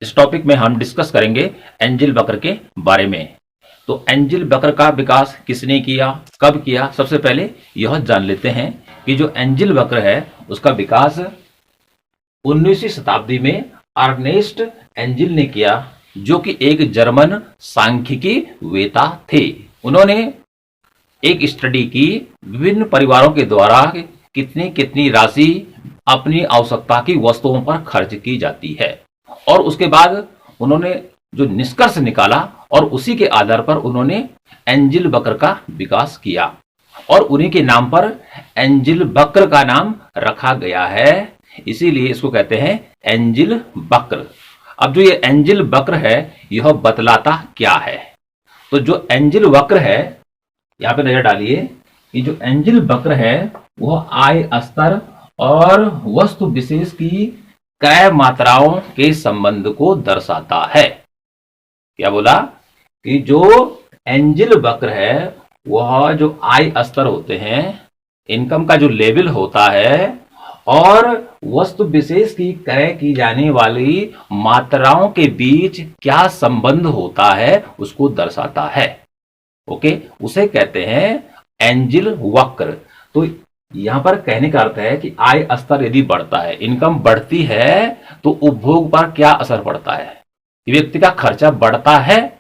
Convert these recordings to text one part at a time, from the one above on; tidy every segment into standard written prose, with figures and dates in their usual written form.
इस टॉपिक में हम डिस्कस करेंगे एंजिल वक्र के बारे में। तो एंजिल वक्र का विकास किसने किया, कब किया, सबसे पहले यह जान लेते हैं कि जो एंजिल वक्र है उसका विकास 19वीं शताब्दी में अर्नेस्ट एंजिल ने किया, जो कि एक जर्मन सांख्यिकी वेता थे। उन्होंने एक स्टडी की विभिन्न परिवारों के द्वारा कितनी कितनी राशि अपनी आवश्यकता की वस्तुओं पर खर्च की जाती है, और उसके बाद उन्होंने जो निष्कर्ष निकाला और उसी के आधार पर उन्होंने एंजिल वक्र का विकास किया, और उन्हीं के नाम पर एंजिल वक्र का नाम रखा गया है। इसीलिए इसको कहते हैं एंजिल वक्र। अब जो ये एंजिल वक्र है यह बतलाता क्या है? तो जो एंजिल वक्र है, यहां पे नजर डालिए कि जो एंजिल वक्र है वह आय स्तर और वस्तु विशेष की क्रय मात्राओं के संबंध को दर्शाता है। क्या बोला कि जो एंजिल वक्र है वह जो आय स्तर होते हैं, इनकम का जो लेवल होता है, और वस्तु विशेष की क्रय की जाने वाली मात्राओं के बीच क्या संबंध होता है उसको दर्शाता है। ओके, उसे कहते हैं एंजिल वक्र। तो यहां पर कहने का अर्थ है कि आय स्तर यदि बढ़ता है, इनकम बढ़ती है, तो उपभोग पर क्या असर पड़ता है? व्यक्ति का खर्चा बढ़ता है,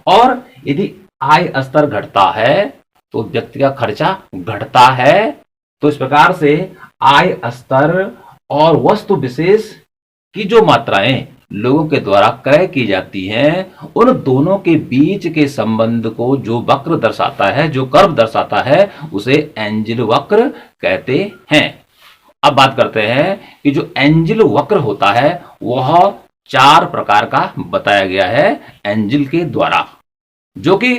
और यदि आय स्तर घटता है तो व्यक्ति का खर्चा घटता है। तो इस प्रकार से आय स्तर और वस्तु विशेष की जो मात्राएं लोगों के द्वारा क्रय की जाती हैं, उन दोनों के बीच के संबंध को जो वक्र दर्शाता है, जो कर्व दर्शाता है, उसे एंजिल वक्र कहते हैं। अब बात करते हैं कि जो एंजिल वक्र होता है वह 4 प्रकार का बताया गया है एंजिल के द्वारा, जो कि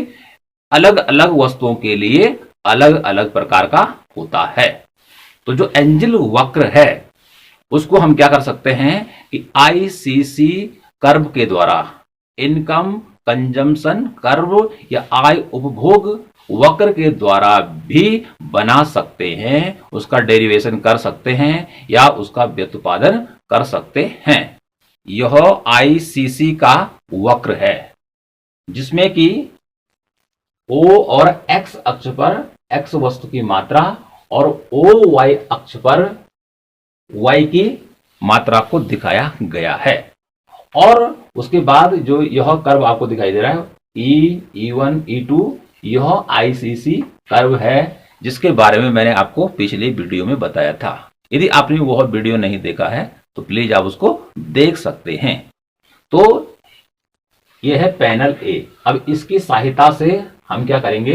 अलग अलग वस्तुओं के लिए अलग अलग प्रकार का होता है। तो जो एंजिल वक्र है उसको हम क्या कर सकते हैं कि ICC कर्व के द्वारा, इनकम कंजम्पशन कर्व या आय उपभोग वक्र के द्वारा भी बना सकते हैं, उसका डेरिवेशन कर सकते हैं या उसका व्युत्पादन कर सकते हैं। यह ICC का वक्र है, जिसमें कि O और X अक्ष पर X वस्तु की मात्रा और OY अक्ष पर Y की मात्रा को दिखाया गया है। और उसके बाद जो यह कर्व आपको दिखाई दे रहा है E1 E2, यह ICC कर्व है, जिसके बारे में मैंने आपको पिछले वीडियो में बताया था। यदि आपने वह वीडियो नहीं देखा है तो प्लीज आप उसको देख सकते हैं। तो यह है पैनल A। अब इसकी सहायता से हम क्या करेंगे,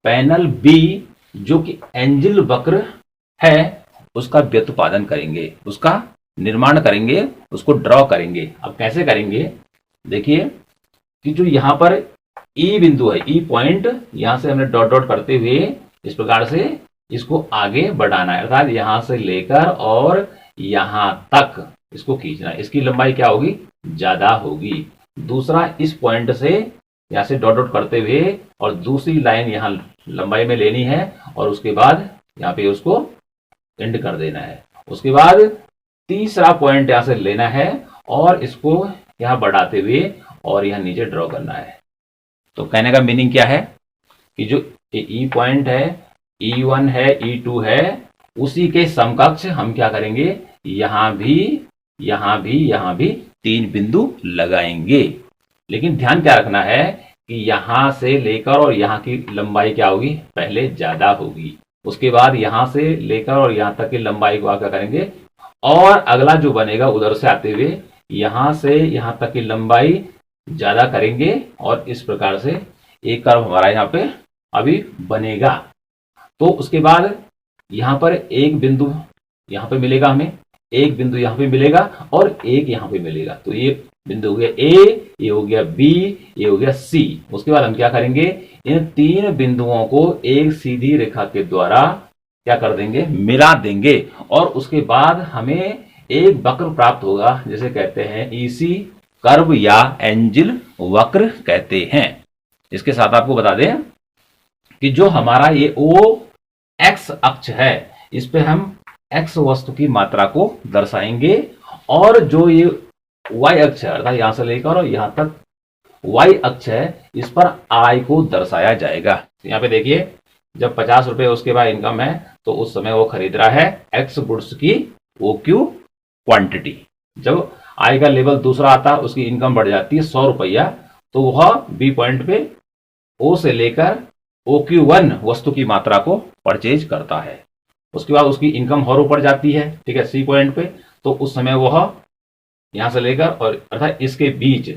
पैनल B जो कि एंजिल वक्र है उसका व्युत्पादन करेंगे, उसका निर्माण करेंगे, उसको ड्रॉ करेंगे। अब कैसे करेंगे, देखिए कि जो यहां पर E बिंदु है, E पॉइंट, यहां से हमने डॉट डॉट करते हुए इस प्रकार से इसको आगे बढ़ाना है, अर्थात यहां से लेकर और यहां तक इसको खींचना है। इसकी लंबाई क्या होगी, ज्यादा होगी। दूसरा, इस पॉइंट से यहां से डॉट डॉट करते हुए और दूसरी लाइन यहां लंबाई में लेनी है, और उसके बाद यहां पे उसको एंड कर देना है। उसके बाद तीसरा पॉइंट यहां से लेना है और इसको यहां बढ़ाते हुए और यहां नीचे ड्रॉ करना है। तो कहने का मीनिंग क्या है कि जो E पॉइंट है, E1 है, E2 है, उसी के समकक्ष हम क्या करेंगे, यहां भी, यहां भी, यहां भी 3 बिंदु लगाएंगे। लेकिन ध्यान क्या रखना है कि यहां से लेकर और यहां की लंबाई क्या होगी, पहले ज्यादा होगी। उसके बाद यहां से लेकर और यहां तक की लंबाई को आप क्या करेंगे, और अगला जो बनेगा उधर से आते हुए यहां से यहां तक की लंबाई ज्यादा करेंगे, और इस प्रकार से एक कर्व हमारा यहां पे अभी बनेगा। तो उसके बाद यहां पर एक बिंदु यहां पे मिलेगा, हमें एक बिंदु यहां पे मिलेगा और एक यहां पे मिलेगा। तो ये बिंदु हो गया A, ये हो गया B, ये हो गया C। उसके बाद हम क्या करेंगे, इन 3 बिंदुओं को एक सीधी रेखा के द्वारा क्या कर देंगे, मिला देंगे, और उसके बाद हमें एक वक्र प्राप्त होगा, जिसे कहते हैं EC कर्व या एंजिल वक्र कहते हैं। इसके साथ आपको बता दें कि जो हमारा ये OX अक्ष है, इस पे हम X वस्तु की मात्रा को दर्शाएंगे, और जो ये वाई अक्ष है, अर्थात यहां से लेकर और यहां तक वाई अक्ष है, इस पर आय को दर्शाया जाएगा। तो यहाँ पे देखिए, जब 50 रुपए उसके बाद इनकम है तो उस समय वो खरीद रहा है एक्स गुड्स की OQ क्वांटिटी। जब आय का लेवल दूसरा आता है, उसकी इनकम बढ़ जाती है 100 रुपया, तो वह बी पॉइंट पे ओ से लेकर OQ1 वस्तु की मात्रा को परचेज करता है। उसके बाद उसकी इनकम और ऊपर जाती है, ठीक है, सी पॉइंट पे, तो उस समय वह यहां से लेकर और अर्थात इसके बीच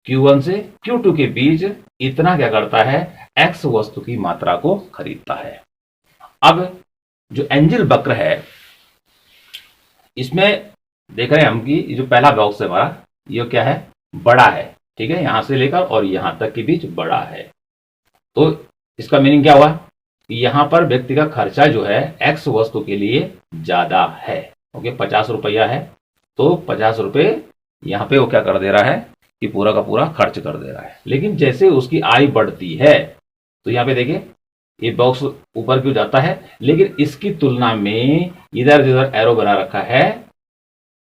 Q1 से Q2 के बीच इतना क्या करता है, एक्स वस्तु की मात्रा को खरीदता है। अब जो एंजिल वक्र है, इसमें देख रहे हैं हम कि जो पहला बॉक्स है हमारा, ये क्या है, बड़ा है, ठीक है, यहां से लेकर और यहां तक के बीच बड़ा है। तो इसका मीनिंग क्या हुआ कि यहां पर व्यक्ति का खर्चा जो है एक्स वस्तु के लिए ज्यादा है। ओके, 50 रुपया है, तो 50 रुपए यहां पे वो क्या कर दे रहा है कि पूरा का पूरा खर्च कर दे रहा है। लेकिन जैसे उसकी आय बढ़ती है, तो यहाँ पे देखिए ये बॉक्स ऊपर क्यों जाता है, लेकिन इसकी तुलना में इधर जिधर एरो बना रखा है,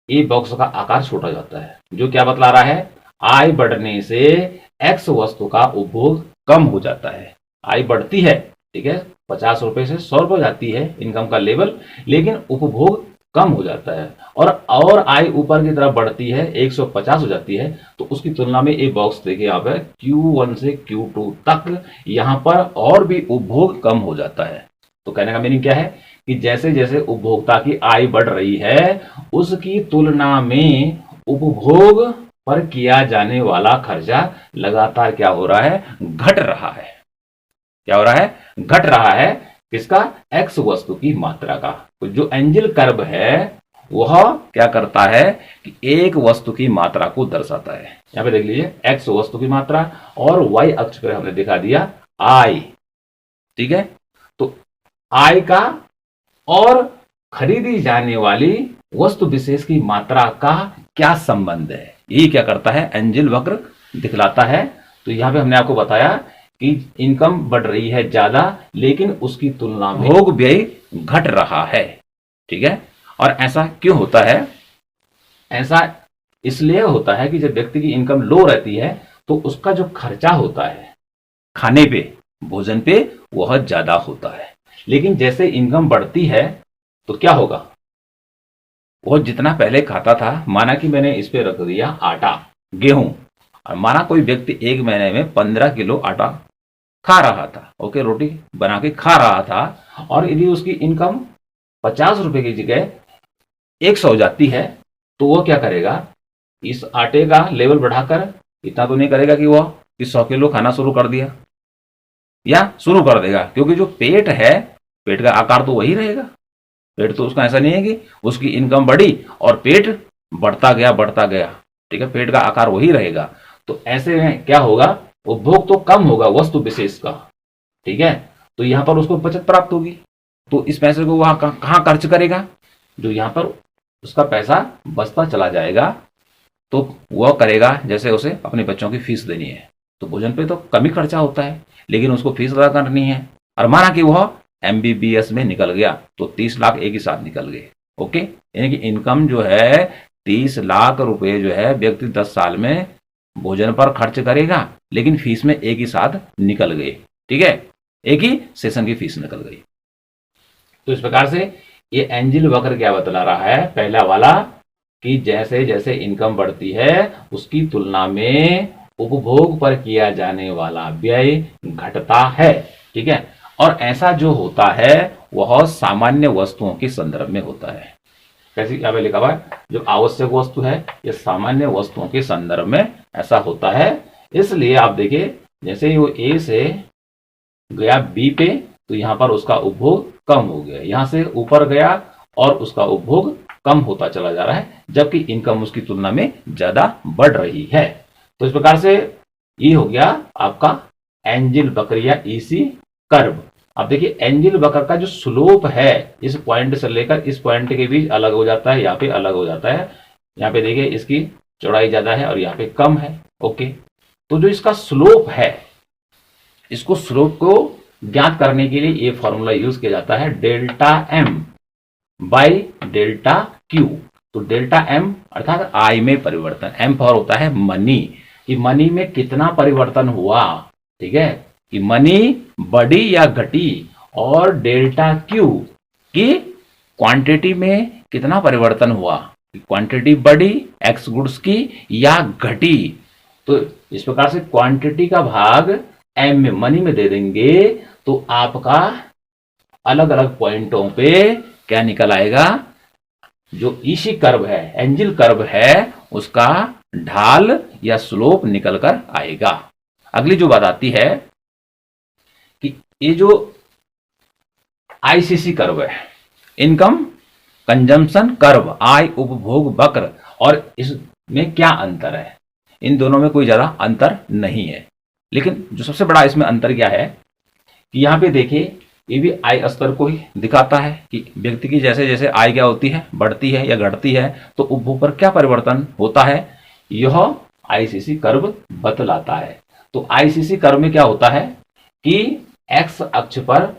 ये बॉक्स का आकार छोटा जाता है, जो क्या बतला रहा है, आय बढ़ने से एक्स वस्तु का उपभोग कम हो जाता है। आय बढ़ती है, ठीक है, 50 रुपए से 100 रुपए जाती है इनकम का लेवल, लेकिन उपभोग कम हो जाता है। और आय ऊपर की तरफ बढ़ती है, 150 हो जाती है, तो उसकी तुलना में ये बॉक्स देखिए यहाँ पे Q1 से Q2 तक यहाँ पर और भी उपभोग कम हो जाता है। तो कहने का मीनिंग क्या है कि जैसे जैसे उपभोक्ता की आय बढ़ रही है, उसकी तुलना में उपभोग पर किया जाने वाला खर्चा लगातार क्या हो रहा है, घट रहा है। क्या हो रहा है, घट रहा है, किसका, एक्स वस्तु की मात्रा का। तो जो एंजिल कर्व है वह क्या करता है कि एक वस्तु की मात्रा को दर्शाता है। यहां पे देख लीजिए, एक्स वस्तु की मात्रा और वाई अक्ष पर हमने दिखा दिया आय, ठीक है। तो आय का और खरीदी जाने वाली वस्तु विशेष की मात्रा का क्या संबंध है, यही क्या करता है, एंजिल वक्र दिखलाता है। तो यहां पे हमने आपको बताया कि इनकम बढ़ रही है ज्यादा, लेकिन उसकी तुलना में भोग व्यय घट रहा है, ठीक है। और ऐसा क्यों होता है, ऐसा इसलिए होता है कि जब व्यक्ति की इनकम लो रहती है तो उसका जो खर्चा होता है खाने पे, भोजन पे, वह ज्यादा होता है। लेकिन जैसे इनकम बढ़ती है तो क्या होगा, वह जितना पहले खाता था, माना कि मैंने इस पे रख दिया आटा, गेहूं, और माना कोई व्यक्ति एक महीने में 15 किलो आटा खा रहा था, ओके, रोटी बना के खा रहा था, और यदि उसकी इनकम 50 रुपए की जगह 100 हो जाती है, तो वो क्या करेगा, इस आटे का लेवल बढ़ाकर इतना तो नहीं करेगा कि वह 100 किलो खाना शुरू कर दिया, या शुरू कर देगा, क्योंकि जो पेट है, पेट का आकार तो वही रहेगा। पेट तो उसका ऐसा नहीं है कि उसकी इनकम बढ़ी और पेट बढ़ता गया, ठीक है, पेट का आकार वही रहेगा। तो ऐसे में क्या होगा, उपभोग तो कम होगा वस्तु विशेष का, ठीक है, तो यहां पर उसको बचत प्राप्त होगी। तो इस पैसे को वहां कहां खर्च करेगा, जो यहां पर उसका पैसा बचता चला जाएगा, तो वह करेगा जैसे उसे अपने बच्चों की फीस देनी है, तो भोजन पे तो कम ही खर्चा होता है, लेकिन उसको फीस अदा करनी है। और माना कि वह MBBS में निकल गया, तो 30 लाख एक ही साथ निकल गए, ओके, यानी कि इनकम जो है 30 लाख रुपए जो है व्यक्ति 10 साल में भोजन पर खर्च करेगा, लेकिन फीस में एक ही साथ निकल गए, ठीक है, एक ही सेशन की फीस निकल गई। तो इस प्रकार से ये एंजिल वक्र क्या बतला रहा है, पहला वाला कि जैसे जैसे इनकम बढ़ती है उसकी तुलना में उपभोग पर किया जाने वाला व्यय घटता है, ठीक है। और ऐसा जो होता है वह सामान्य वस्तुओं के संदर्भ में होता है। कैसे, यहां पे लिखा हुआ है, जो आवश्यक वस्तु है ये सामान्य वस्तुओं के संदर्भ में ऐसा होता है। इसलिए आप देखिए, जैसे ही वो ए से गया बी पे, तो यहां पर उसका उपभोग कम हो गया, यहां से ऊपर गया और उसका उपभोग कम होता चला जा रहा है, जबकि इनकम उसकी तुलना में ज्यादा बढ़ रही है। तो इस प्रकार से ये हो गया आपका एंजिल वक्र या EC कर्व। अब देखिए, एंजिल वक्र का जो स्लोप है, इस पॉइंट से लेकर इस पॉइंट के बीच अलग हो जाता है, यहाँ पे अलग हो जाता है। यहाँ पे देखिए इसकी चौड़ाई ज्यादा है और यहाँ पे कम है, ओके। तो जो इसका स्लोप है, इसको स्लोप को ज्ञात करने के लिए ये फॉर्मूला यूज किया जाता है, delta M by delta Q। तो डेल्टा एम अर्थात आई में परिवर्तन, एम फॉर होता है मनी, कि मनी में कितना परिवर्तन हुआ, ठीक है, कि मनी बढ़ी या घटी, और डेल्टा क्यू की क्वांटिटी में कितना परिवर्तन हुआ, क्वांटिटी बढ़ी एक्स गुड्स की या घटी। तो इस प्रकार से क्वांटिटी का भाग एम में मनी में दे देंगे तो आपका अलग अलग पॉइंटों पे क्या निकल आएगा, जो ईसी कर्व है, एंजिल कर्व है, उसका ढाल या स्लोप निकल कर आएगा। अगली जो बात आती है कि ये जो आईसीसी कर्व है, इनकम कंजम्पशन कर्व, आय उपभोग वक्र, और इसमें क्या अंतर है, इन दोनों में कोई ज्यादा अंतर नहीं है। लेकिन जो सबसे बड़ा इसमें अंतर क्या है कि यहां पे देखिए, ये भी आय स्तर को ही दिखाता है कि व्यक्ति की जैसे जैसे आय क्या होती है, बढ़ती है या घटती है, तो उपभोग पर क्या परिवर्तन होता है, यह आईसीसी कर्व बतलाता है। तो आईसीसी कर्व में क्या होता है कि एक्स अक्ष पर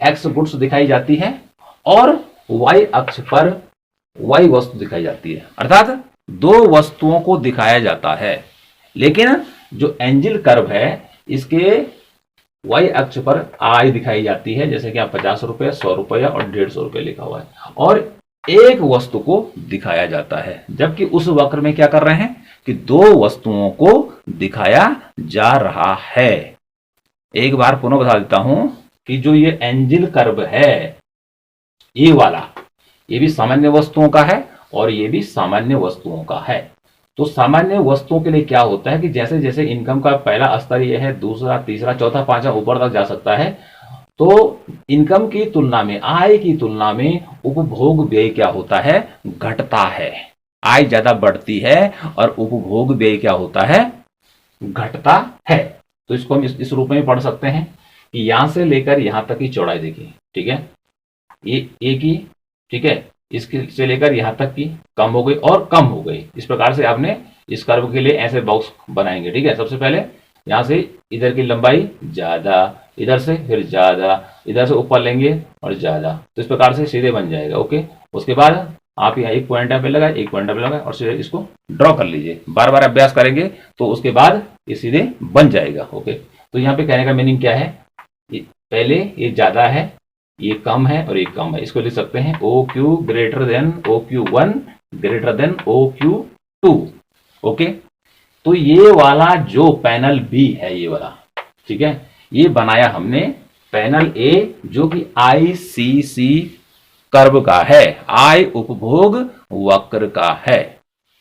एक्स गुड्स दिखाई जाती है और वाई अक्ष पर वाई वस्तु दिखाई जाती है, अर्थात दो वस्तुओं को दिखाया जाता है। लेकिन जो एंजिल कर्व है, इसके वाई अक्ष पर आय दिखाई जाती है, जैसे कि आप 50 रुपए, 100 रुपया और 150 रुपये लिखा हुआ है, और एक वस्तु को दिखाया जाता है। जबकि उस वक्र में क्या कर रहे हैं कि दो वस्तुओं को दिखाया जा रहा है। एक बार पुनः बता देता हूं कि जो ये एंजिल कर्व है, ये वाला, ये भी सामान्य वस्तुओं का है और ये भी सामान्य वस्तुओं का है। तो सामान्य वस्तुओं के लिए क्या होता है कि जैसे जैसे इनकम का पहला स्तर ये है, दूसरा, तीसरा, चौथा, पांचवा ऊपर तक जा सकता है, तो इनकम की तुलना में, आय की तुलना में उपभोग व्यय क्या होता है, घटता है। आय ज्यादा बढ़ती है और उपभोग व्यय क्या होता है, घटता है। तो इसको हम इस रूप में पढ़ सकते हैं कि यहां से लेकर यहां तक की चौड़ाई देखिए, ठीक है, ये ए की, ठीक है, इसके से लेकर यहां तक की कम हो गई और कम हो गई। इस प्रकार से आपने इस कर्व के लिए ऐसे बॉक्स बनाएंगे, ठीक है। सबसे पहले यहां से इधर की लंबाई ज्यादा, इधर से फिर ज्यादा, इधर से ऊपर लेंगे और ज्यादा, तो इस प्रकार से सीधे बन जाएगा। ओके, उसके बाद आप यहाँ एक पॉइंट पे लगाए, एक पॉइंट पे लगाए और सीधे इसको ड्रॉ कर लीजिए। बार बार अभ्यास करेंगे तो उसके बाद ये सीधे बन जाएगा। ओके, तो यहाँ पे कहने का मीनिंग क्या है, पहले ये ज्यादा है, ये कम है और ये कम है। इसको लिख सकते हैं O Q greater than O Q 1 greater than O Q 2। Okay, तो ये वाला जो पैनल बी है, ये वाला, ठीक है, ये बनाया हमने पैनल ए, जो कि आईसीसी कर्व का है, आय उपभोग वक्र का है।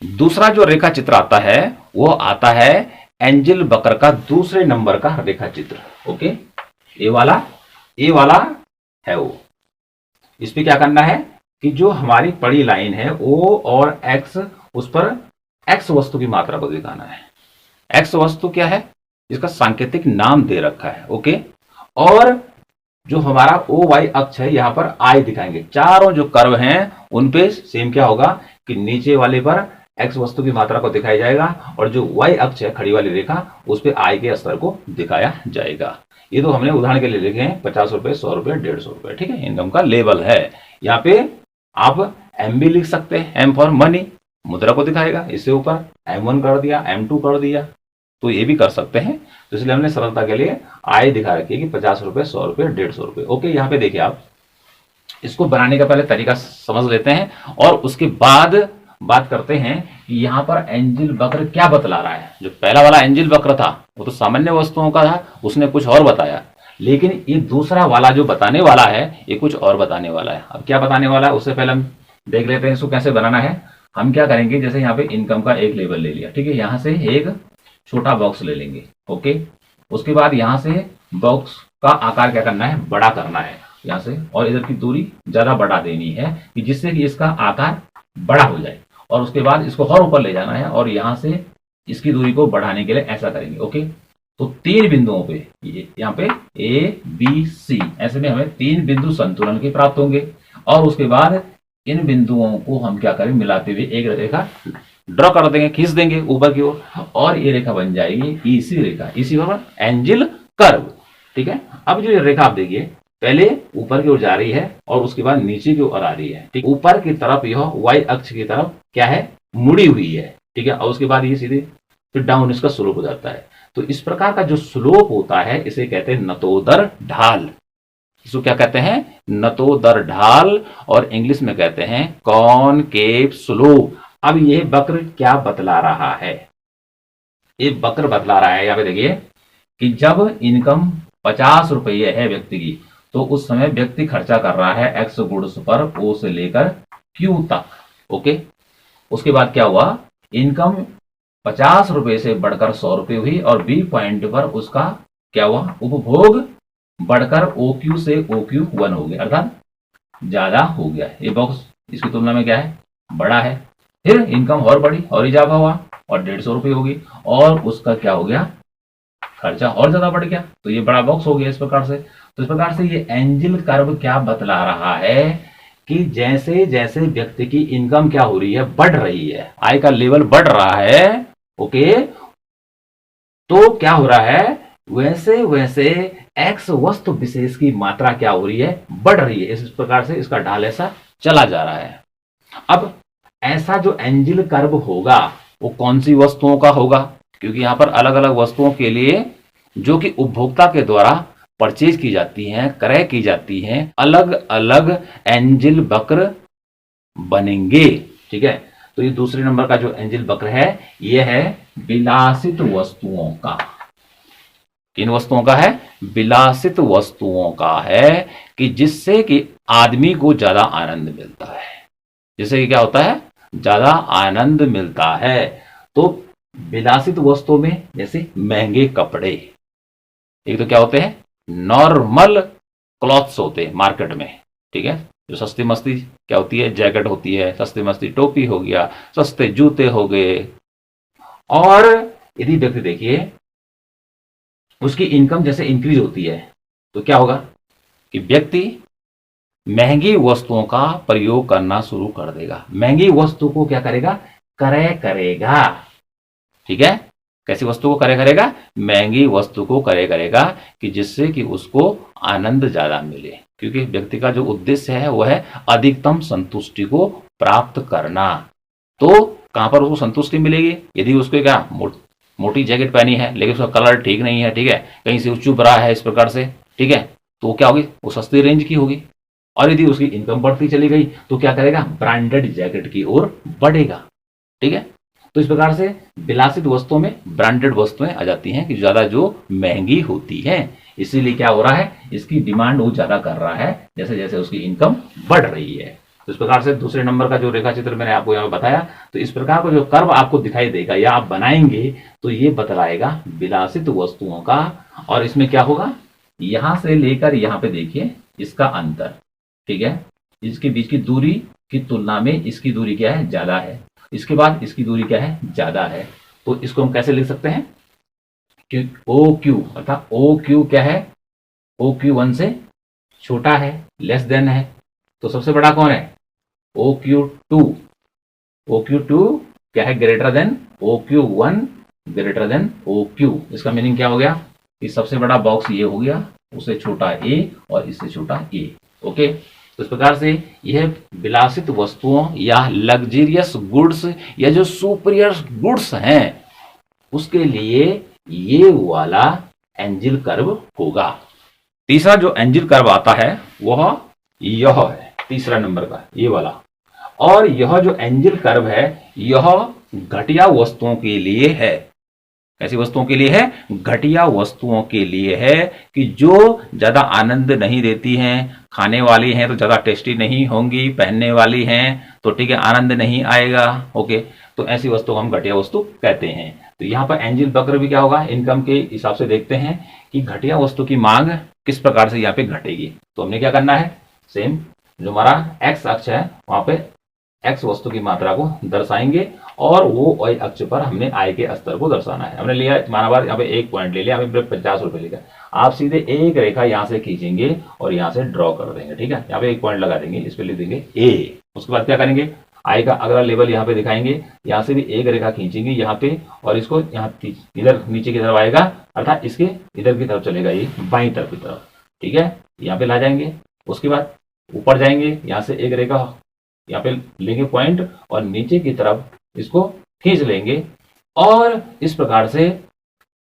दूसरा जो रेखा चित्र आता है वो आता है एंजिल वक्र का दूसरे नंबर का रेखा चित्र। ओके, ये वाला है वो। इस पे क्या करना है कि जो हमारी पड़ी लाइन है ओ और एक्स, उस पर एक्स वस्तु की मात्रा को दिखाना है। एक्स वस्तु क्या है, इसका सांकेतिक नाम दे रखा है। ओके, और जो हमारा ओ वाई अक्ष है, यहां पर आई दिखाएंगे। चारों जो कर्व हैं उन पे सेम क्या होगा कि नीचे वाले पर एक्स वस्तु की मात्रा को दिखाया जाएगा और जो वाई अक्ष है, खड़ी वाली रेखा, उस पे आई के स्तर को दिखाया जाएगा। ये तो हमने उदाहरण के लिए लिखे हैं 50 रुपए, 100 रुपए, 150 रुपए, ठीक है, इनकम का लेवल है। यहाँ पे आप एम भी लिख सकते हैं, एम फॉर मनी, मुद्रा को दिखाएगा। इससे ऊपर M1 कर दिया, M2 कर दिया, तो ये भी कर सकते हैं। तो इसलिए हमने सरलता के लिए आय दिखा रखी है कि 50 रुपए, 100 रुपए, 150 रुपए। ओके, यहाँ पे देखिए, आप इसको बनाने का पहले तरीका समझ लेते हैं और उसके बाद बात करते हैं कि यहाँ पर एंजिल वक्र क्या बतला रहा है। जो पहला वाला एंजिल वक्र था वो तो सामान्य वस्तुओं का था, उसने कुछ और बताया, लेकिन ये दूसरा वाला जो बताने वाला है ये कुछ और बताने वाला है। अब क्या बताने वाला है उससे पहले हम देख लेते हैं इसको कैसे बनाना है। हम क्या करेंगे, जैसे यहाँ पे इनकम का एक लेवल ले लिया, ठीक है, यहाँ से एक छोटा बॉक्स ले लेंगे। ओके, उसके बाद यहाँ से बॉक्स का आकार क्या करना है, बड़ा करना है यहाँ से, और इधर की दूरी ज्यादा बढ़ा देनी है कि जिससे कि इसका आकार बड़ा हो जाए, और उसके बाद इसको और ऊपर ले जाना है और यहाँ से इसकी दूरी को बढ़ाने के लिए ऐसा करेंगे। ओके, तो 3 बिंदुओं पे, यहाँ पे ए बी सी, ऐसे में हमें 3 बिंदु संतुलन के प्राप्त होंगे और उसके बाद इन बिंदुओं को हम क्या करें, मिलाते हुए एक रेखा ड्रॉ कर देंगे, खींच देंगे ऊपर की ओर, और ये रेखा बन जाएगी ईसी रेखा, इसी बराबर एंजिल कर्व। ठीक है, अब जो ये रेखा आप देखिए, पहले ऊपर की ओर जा रही है और उसके बाद नीचे की ओर आ रही है। ठीक, ऊपर की तरफ यह वाई अक्ष की तरफ क्या है, मुड़ी हुई है। ठीक है, और उसके बाद ये सीधे फिर डाउन इसका स्लोप हो जाता है। तो इस प्रकार का जो स्लोप होता है इसे कहते हैं नतोदर ढाल। इसको क्या कहते हैं, नतोदर ढाल, और इंग्लिश में कहते हैं कॉनकेव स्लोप। अब ये वक्र क्या बतला रहा है, ये वक्र बतला रहा है, यहां पे देखिए कि जब इनकम 50 रुपये है व्यक्ति की, तो उस समय व्यक्ति खर्चा कर रहा है एक्स गुड्स पर ओ से लेकर क्यू तक। ओके, उसके बाद क्या हुआ, इनकम 50 रुपए से बढ़कर 100 रुपए हुई और बी पॉइंट पर उसका क्या हुआ, उपभोग बढ़कर ओ क्यू से ओ क्यू 1 हो गया, अर्थात ज्यादा हो गया। ये बॉक्स इसकी तुलना में क्या है, बड़ा है। फिर इनकम और बढ़ी और इजाफा हुआ और 150 रुपये होगी और उसका क्या हो गया, खर्चा और ज्यादा बढ़ गया, तो ये बड़ा बॉक्स हो गया इस प्रकार से। तो इस प्रकार से ये एंजिल कर्व क्या बतला रहा है कि जैसे जैसे व्यक्ति की इनकम क्या हो रही है, बढ़ रही है, आय का लेवल बढ़ रहा है, ओके, तो क्या हो रहा है, वैसे वैसे एक्स वस्तु विशेष की मात्रा क्या हो रही है, बढ़ रही है। इस प्रकार से इसका ढाल ऐसा चला जा रहा है। अब ऐसा जो एंजिल कर्व होगा वो कौन सी वस्तुओं का होगा, क्योंकि यहां पर अलग अलग वस्तुओं के लिए जो कि उपभोक्ता के द्वारा परचेज की जाती हैं, क्रय की जाती हैं, अलग अलग एंजिल वक्र बनेंगे। ठीक है, तो ये दूसरे नंबर का जो एंजिल वक्र है ये है विलासित वस्तुओं का। किन वस्तुओं का है, विलासित वस्तुओं का है, कि जिससे कि आदमी को ज्यादा आनंद मिलता है, जिससे कि क्या होता है, ज्यादा आनंद मिलता है। तो विलासित वस्तुओं में जैसे महंगे कपड़े, एक तो क्या होते हैं, नॉर्मल क्लॉथ्स होते हैं मार्केट में। ठीक है, जो सस्ती मस्ती क्या होती है, जैकेट होती है, सस्ती मस्ती टोपी हो गया, सस्ते जूते हो गए। और यदि व्यक्ति देखिए उसकी इनकम जैसे इंक्रीज होती है तो क्या होगा कि व्यक्ति महंगी वस्तुओं का प्रयोग करना शुरू कर देगा, महंगी वस्तु को क्या करेगा, क्रय करेगा। ठीक है, कैसी वस्तु को क्रय करेगा, महंगी वस्तु को क्रय करेगा, कि जिससे कि उसको आनंद ज्यादा मिले, क्योंकि व्यक्ति का जो उद्देश्य है वह है अधिकतम संतुष्टि को प्राप्त करना। तो कहां पर उसको संतुष्टि मिलेगी, यदि उसको क्या मोटी जैकेट पहनी है लेकिन उसका कलर ठीक नहीं है, ठीक है, कहीं से चुभ रहा है इस प्रकार से, ठीक है, तो क्या होगी, वो सस्ती रेंज की होगी। और यदि उसकी इनकम बढ़ती चली गई तो क्या करेगा, ब्रांडेड जैकेट की ओर बढ़ेगा। ठीक है, तो इस प्रकार से विलासित वस्तुओं में ब्रांडेड वस्तुएं आ जाती हैं कि ज्यादा जो महंगी होती हैं, इसीलिए क्या हो रहा है, इसकी डिमांड वो ज्यादा कर रहा है जैसे जैसे उसकी इनकम बढ़ रही है। तो इस प्रकार से दूसरे नंबर का जो रेखा चित्र मैंने आपको यहाँ बताया, तो इस प्रकार का जो कर्व आपको दिखाई देगा या आप बनाएंगे तो ये बतलाएगा विलासित वस्तुओं का। और इसमें क्या होगा, यहां से लेकर यहां पे देखिए इसका अंतर, ठीक है, इसके बीच की दूरी की तुलना में इसकी दूरी क्या है, ज्यादा है, इसके बाद इसकी दूरी क्या है, ज्यादा है। तो इसको हम कैसे लिख सकते हैं कि ओ क्यू, अर्थात ओ क्यू क्या है, ओ क्यू 1 से छोटा है, लेस देन है, तो सबसे बड़ा कौन है, ओ क्यू 2, ओ क्यू 2 क्या है, greater than O Q 1, greater than O Q. इसका मीनिंग क्या हो गया कि सबसे बड़ा बॉक्स ये हो गया, उससे छोटा ए और इससे छोटा ए। ओके, तो इस प्रकार से यह विलासित वस्तुओं या लग्जरियस गुड्स या जो सुपीरियर गुड्स हैं उसके लिए ये वाला एंजिल कर्व होगा। तीसरा जो एंजिल कर्व आता है वह यह है, तीसरा नंबर का ये वाला। और यह जो एंजिल कर्व है यह घटिया वस्तुओं के लिए है। ऐसी वस्तुओं के लिए है, घटिया वस्तुओं के लिए है, कि जो ज्यादा आनंद नहीं देती हैं, खाने वाली हैं तो ज्यादा टेस्टी नहीं होंगी, पहनने वाली हैं तो ठीक है आनंद नहीं आएगा। ओके, तो ऐसी वस्तु को हम घटिया वस्तु कहते हैं। तो यहाँ पर एंजिल वक्र भी क्या होगा, इनकम के हिसाब से देखते हैं कि घटिया वस्तु की मांग किस प्रकार से यहाँ पे घटेगी। तो हमने क्या करना है, सेम जो हमारा एक्स अक्ष है वहां पे एक्स वस्तु की मात्रा को दर्शाएंगे और वो वाई अक्ष पर हमने आय के स्तर को दर्शाना है। हमने लिया माना बार यहाँ पे एक पॉइंट ले लिया, हमें 50 रुपए लिखा, आप सीधे एक रेखा यहाँ से खींचेंगे और यहाँ से ड्रॉ कर देंगे। ठीक है, यहाँ पे एक पॉइंट लगा देंगे, इस पे लिख देंगे ए। उसके बाद क्या करेंगे, आय का अगला लेवल यहाँ पे दिखाएंगे, यहाँ से भी एक रेखा खींचेंगे यहाँ पे और इसको यहाँ इधर नीचे की तरफ आएगा, अर्थात इसके इधर की तरफ चलेगा, ये बाई तरफ की तरफ। ठीक है, यहाँ पे ला जाएंगे, उसके बाद ऊपर जाएंगे, यहाँ से एक रेखा यहाँ पे लेंगे पॉइंट और नीचे की तरफ इसको खींच लेंगे और इस प्रकार से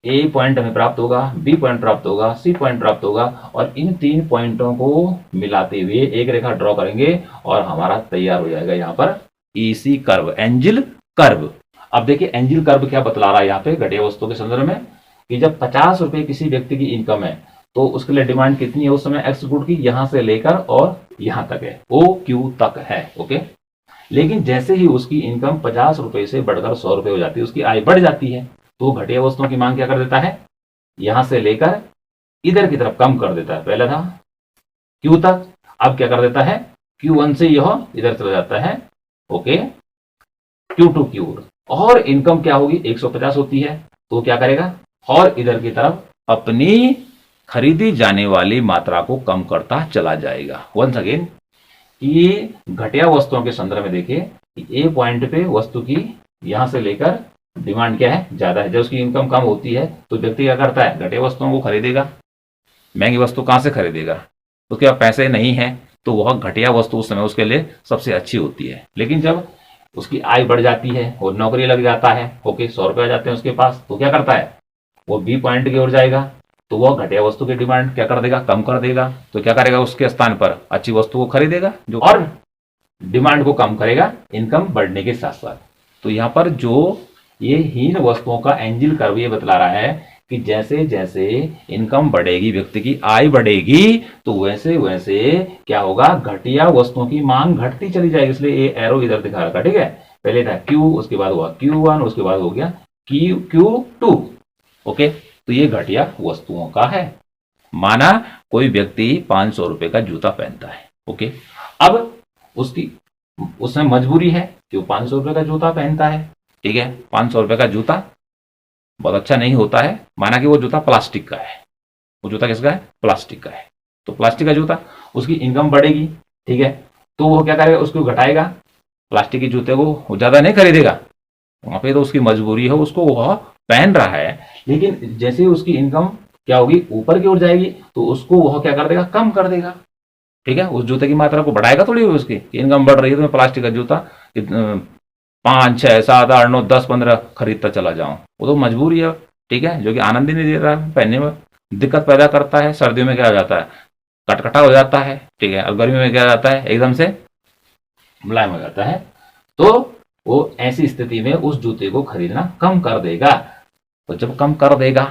ए पॉइंट हमें प्राप्त होगा, बी पॉइंट प्राप्त होगा, सी पॉइंट प्राप्त होगा और इन 3 पॉइंटों को मिलाते हुए एक रेखा ड्रॉ करेंगे और हमारा तैयार हो जाएगा यहाँ पर ईसी कर्व, एंजिल कर्व। अब देखिए एंजिल कर्व क्या बतला रहा है यहाँ पे घटिया वस्तुओं के संदर्भ में कि जब 50 रुपए किसी व्यक्ति की इनकम है तो उसके लिए डिमांड कितनी है उस समय एक्स गुड की, यहां से लेकर और यहां तक है, ओ क्यू तक है। ओके, लेकिन जैसे ही उसकी इनकम 50 रुपए से बढ़कर 100 रुपए हो जाती है, उसकी आय बढ़ जाती है, तो घटिया वस्तुओं की मांग क्या कर देता है, यहां से लेकर इधर की तरफ कम कर देता है। पहले था क्यू तक, अब क्या कर देता है, Q1 से यह इधर चला जाता है, ओके, Q2 Q, और इनकम क्या होगी 150 होती है, तो क्या करेगा और इधर की तरफ अपनी खरीदी जाने वाली मात्रा को कम करता चला जाएगा। वंस अगेन, कि घटिया वस्तुओं के संदर्भ में देखिए ए पॉइंट पे वस्तु की यहां से लेकर डिमांड क्या है, ज्यादा है। जब उसकी इनकम कम होती है तो व्यक्ति क्या करता है, घटिया वस्तुओं को खरीदेगा। महंगी वस्तु कहां से खरीदेगा, उसके पास पैसे नहीं है तो वह घटिया वस्तु उस समय उसके लिए सबसे अच्छी होती है। लेकिन जब उसकी आय बढ़ जाती है और नौकरी लग जाता है, ओके, 100 रुपए आ जाते हैं उसके पास, तो क्या करता है, वो बी पॉइंट की ओर जाएगा, तो वह घटिया वस्तु की डिमांड क्या कर देगा, कम कर देगा। तो क्या करेगा, उसके स्थान पर अच्छी वस्तु को खरीदेगा जो, और डिमांड को कम करेगा इनकम बढ़ने के साथ साथ। तो यहाँ पर जो ये हीन वस्तुओं का एंजिल कर्व ये बतला रहा है कि जैसे जैसे इनकम बढ़ेगी, व्यक्ति की आय बढ़ेगी, तो वैसे वैसे क्या होगा, घटिया वस्तुओं की मांग घटती चली जाएगी। इसलिए ये एरो इधर दिखा रखा, ठीक है, पहले था Q, उसके बाद हुआ Q1, उसके बाद हो गया Q2। ओके, तो ये घटिया वस्तुओं का है। माना कोई व्यक्ति 500 रुपए का जूता पहनता है, ओके, अब उसकी उसमें मजबूरी है कि वो 500 रुपए का जूता पहनता है, ठीक है, 500 रुपए का जूता बहुत अच्छा नहीं होता है। माना कि वो जूता प्लास्टिक का है, वो जूता किसका है, प्लास्टिक का है, तो प्लास्टिक का जूता, उसकी इनकम बढ़ेगी, ठीक है, तो वो क्या करेगा, उसको घटाएगा, प्लास्टिक के जूते को वो ज्यादा नहीं खरीदेगा, वहां पे तो उसकी मजबूरी है, उसको वह पहन रहा है। लेकिन जैसे ही उसकी इनकम क्या होगी, ऊपर की ओर जाएगी, तो उसको वह क्या कर देगा, कम कर देगा, ठीक है, उस जूते की मात्रा को बढ़ाएगा थोड़ी, उसकी इनकम बढ़ रही है तो मैं प्लास्टिक का जूता 5, 6, 7, 8, 9, 10, 15 खरीदता चला जाऊं, वो तो मजबूरी है, ठीक है, जो कि आनंद ही नहीं दे रहा है, पहनने में दिक्कत पैदा करता है। सर्दियों में क्या हो जाता है, कटकटा हो जाता है, ठीक है, और गर्मी में क्या हो जाता है, एकदम से मुलायम हो जाता है। तो वो ऐसी स्थिति में उस जूते को खरीदना कम कर देगा। तो जब कम कर देगा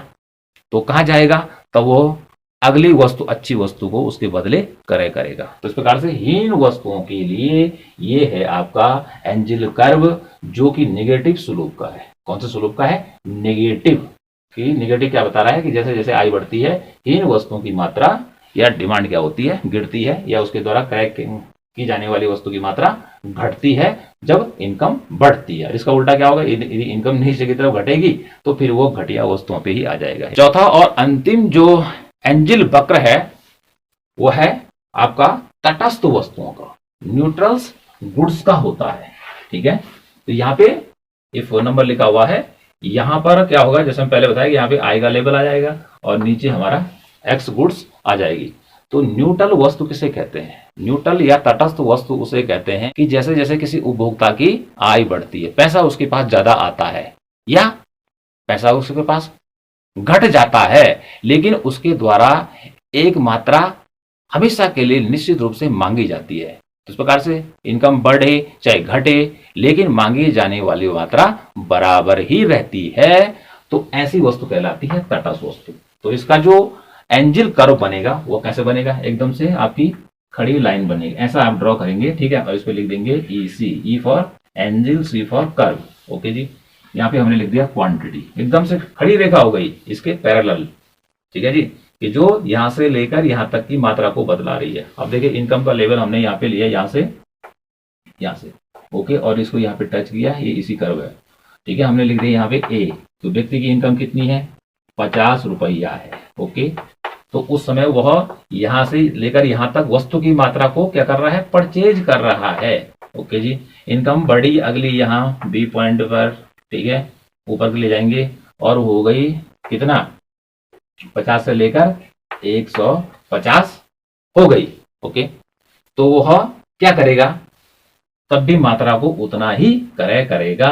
तो कहां जाएगा, तो वो अगली वस्तु, अच्छी वस्तु को उसके बदले करेगा। तो इस प्रकार से हीन वस्तुओं के लिए ये है आपका एंजिल कर्व, जो कि नेगेटिव स्वरूप का है। कौन से स्वरूप का है, नेगेटिव। कि नेगेटिव क्या बता रहा है कि जैसे जैसे आय बढ़ती है, हीन वस्तुओं की मात्रा या डिमांड क्या होती है, गिरती है, या उसके द्वारा क्रय की जाने वाली वस्तु की मात्रा घटती है जब इनकम बढ़ती है। इसका उल्टा क्या होगा, यदि इनकम नीचे की तरफ घटेगी तो फिर वो घटिया वस्तुओं पे ही आ जाएगा। चौथा और अंतिम जो एंजिल वक्र है वो है आपका तटस्थ वस्तुओं का, न्यूट्रल्स गुड्स का होता है, ठीक है। तो यहाँ पे ये फोन नंबर लिखा हुआ है, यहाँ पर क्या होगा, जैसे हम पहले बताया कि यहाँ पे आई का लेबल आ जाएगा और नीचे हमारा एक्स गुड्स आ जाएगी। तो न्यूट्रल वस्तु किसे कहते हैं, न्यूट्रल या तटस्थ वस्तु उसे कहते हैं कि जैसे जैसे किसी उपभोक्ता की आय बढ़ती है, पैसा उसके पास ज्यादा आता है या पैसा उसके पास घट जाता है, लेकिन उसके द्वारा एक मात्रा हमेशा के लिए निश्चित रूप से मांगी जाती है। तो इस प्रकार से इनकम बढ़े चाहे घटे, लेकिन मांगी जाने वाली मात्रा बराबर ही रहती है, तो ऐसी वस्तु कहलाती है तटस्थ वस्तु। तो इसका जो एंजिल कर्व बनेगा वो कैसे बनेगा, एकदम से आपकी खड़ी लाइन बनेगी, ऐसा आप ड्रॉ करेंगे, ठीक है, और इस पे लिख देंगे EC, E for angel, C for curve. Okay जी, यहाँ पे हमने लिख दिया क्वांटिटी, एकदम से खड़ी रेखा हो गई इसके पैरेलल, ठीक है जी, कि जो यहां से लेकर यहां तक की मात्रा को बदला रही है। अब देखिए इनकम का लेवल हमने यहाँ पे लिया, यहाँ से ओके, और इसको यहाँ पे टच किया, ये इसी कर्व है, ठीक है, हमने लिख दिया यहाँ पे A। तो व्यक्ति की इनकम कितनी है, 50 रुपया है, ओके। तो उस समय वह यहां से लेकर यहां तक वस्तु की मात्रा को क्या कर रहा है, परचेज कर रहा है, ओके जी। इनकम बढ़ी अगली यहाँ B पॉइंट पर, ठीक है, ऊपर के ले जाएंगे और हो गई कितना, 50 से लेकर 150, हो गई, ओके, तो वह क्या करेगा, तब भी मात्रा को उतना ही करेगा,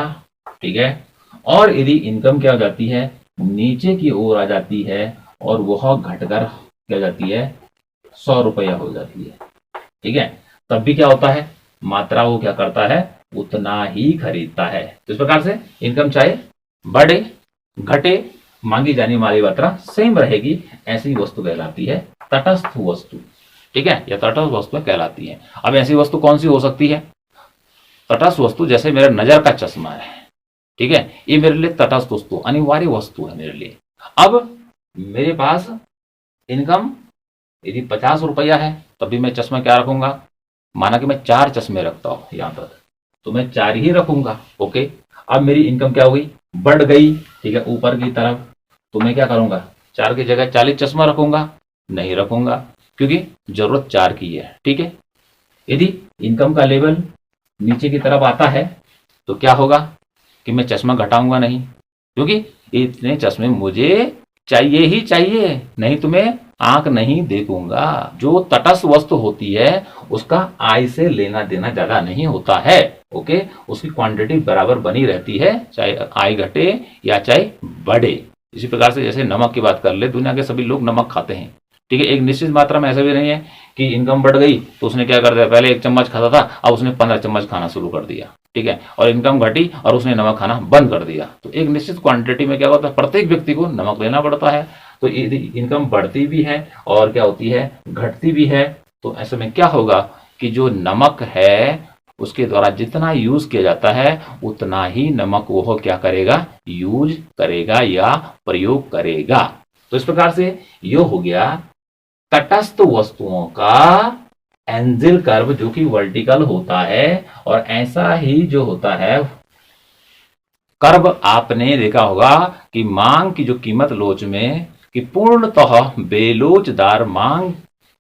ठीक है। और यदि इनकम क्या हो जाती है, नीचे की ओर आ जाती है और वह घटकर क्या हो जाती है, 100 रुपया हो जाती है, ठीक है, तब भी क्या होता है, मात्रा वो क्या करता है, उतना ही खरीदता है। तो इस प्रकार से इनकम चाहे बढ़े घटे, मांगी जाने वाली मात्रा सेम रहेगी, ऐसी वस्तु कहलाती है तटस्थ वस्तु, ठीक है, या तटस्थ वस्तु कहलाती है। अब ऐसी वस्तु कौन सी हो सकती है, तटस्थ वस्तु जैसे मेरे नजर का चश्मा है, ठीक है, ये मेरे लिए तटस्थ वस्तु अनिवार्य वस्तु है मेरे लिए। अब मेरे पास इनकम यदि 50 रुपया है, तब भी मैं चश्मा क्या रखूंगा, माना कि मैं 4 चश्मे रखता हूं यहां पर, तो मैं 4 ही रखूंगा, ओके। अब मेरी इनकम क्या हुई, बढ़ गई, ठीक है, ऊपर की तरफ, तो मैं क्या करूंगा, 4 की जगह 40 चश्मा रखूंगा, नहीं रखूंगा, क्योंकि जरूरत 4 की है, ठीक है। यदि इनकम का लेवल नीचे की तरफ आता है तो क्या होगा कि मैं चश्मा घटाऊंगा नहीं, क्योंकि इतने चश्मे मुझे चाहिए ही चाहिए, नहीं तो मैं आंख नहीं देखूंगा। जो तटस्थ वस्तु होती है उसका आय से लेना देना ज्यादा नहीं होता है, ओके, उसकी क्वांटिटी बराबर बनी रहती है, चाहे आय घटे या चाहे बढ़े। इसी प्रकार से जैसे नमक की बात कर ले, दुनिया के सभी लोग नमक खाते हैं, ठीक है, एक निश्चित मात्रा में, ऐसा भी नहीं है कि इनकम बढ़ गई तो उसने क्या कर दिया, पहले 1 चम्मच खाता था, अब उसने 15 चम्मच खाना शुरू कर दिया, ठीक है, और इनकम घटी और उसने नमक खाना बंद कर दिया। तो एक निश्चित क्वांटिटी में क्या होता है, प्रत्येक व्यक्ति को नमक लेना पड़ता है। तो इनकम बढ़ती भी है और क्या होती है, घटती भी है। तो ऐसे में क्या होगा कि जो नमक है उसके द्वारा जितना यूज किया जाता है उतना ही नमक वो क्या करेगा, यूज करेगा या प्रयोग करेगा। तो इस प्रकार से ये हो गया तटस्थ वस्तुओं का एंजिल कर्व, जो कि वर्टिकल होता है, और ऐसा ही जो होता है कर्व आपने देखा होगा कि मांग की जो कीमत लोच में कि पूर्णतः बेलोचदार मांग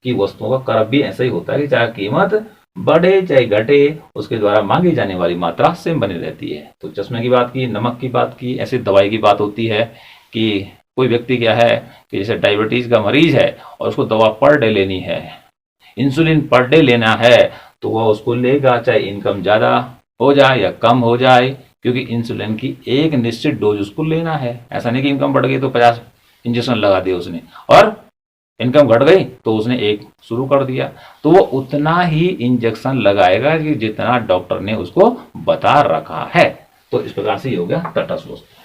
की वस्तुओं का कर्व भी ऐसा ही होता है कि चाहे कीमत बढ़े चाहे घटे, उसके द्वारा मांगी जाने वाली मात्रा सेम बनी रहती है। तो चश्मे की बात की, नमक की बात की, ऐसे दवाई की बात होती है कि कोई व्यक्ति क्या है कि जैसे डायबिटीज का मरीज है और उसको दवा पर डे लेनी है, इंसुलिन पर डे लेना है, तो वह उसको लेगा चाहे इनकम ज्यादा हो जाए या कम हो जाए, क्योंकि इंसुलिन की एक निश्चित डोज उसको लेना है। ऐसा नहीं कि इनकम बढ़ गई तो 50 इंजेक्शन लगा दिया उसने और इनकम घट गई तो उसने एक शुरू कर दिया, तो वो उतना ही इंजेक्शन लगाएगा कि जितना डॉक्टर ने उसको बता रखा है। तो इस प्रकार से हो गया तटस्थ वस्तु।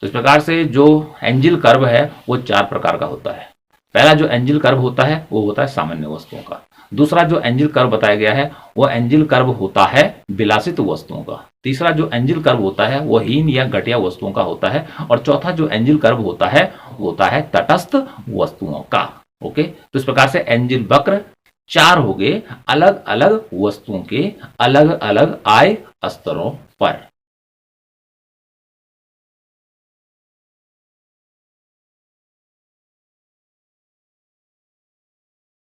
तो इस प्रकार से जो एंजिल कर्व है वो 4 प्रकार का होता है। पहला जो एंजिल कर्व होता है वो होता है सामान्य वस्तुओं का। दूसरा जो एंजिल कर्व बताया गया है वो एंजिल कर्व होता है विलासित वस्तुओं का। तीसरा जो एंजिल कर्व होता है वो हीन या घटिया वस्तुओं का होता है। और चौथा जो एंजिल कर्व होता है तटस्थ वस्तुओं का। ओके, तो इस प्रकार से एंजिल वक्र 4 हो गए अलग अलग वस्तुओं के अलग अलग आय स्तरों पर।